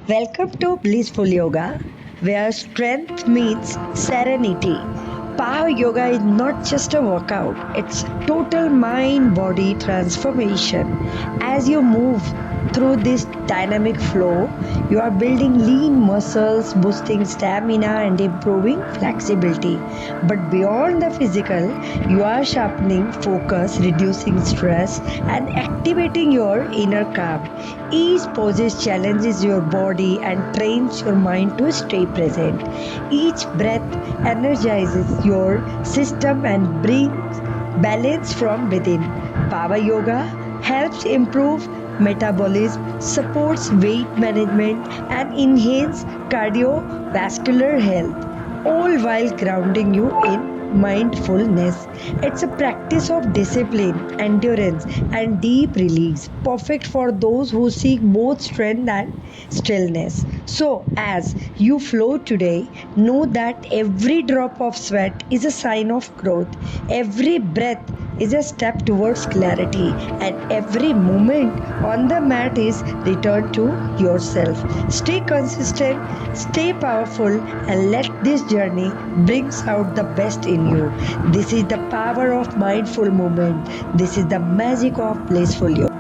Welcome to Blissful Yoga, where strength meets serenity. Power Yoga is not just a workout, it's total mind body transformation. As you move through this dynamic flow, you are building lean muscles, boosting stamina, and improving flexibility. But beyond the physical, you are sharpening focus, reducing stress, and activating your inner calm. Each pose challenges your body and trains your mind to stay present. Each breath energizes your system and brings balance from within. Power Yoga helps improve metabolism, supports weight management, and enhances cardiovascular health, all while grounding you in mindfulness. It's a practice of discipline, endurance, and deep release, perfect for those who seek both strength and stillness. So, as you flow today, know that every drop of sweat is a sign of growth, every breath is a step towards clarity, and every moment on the mat is return to yourself. Stay consistent, stay powerful, and let this journey brings out the best in you. This is the power of mindful movement. This is the magic of blissful yoga.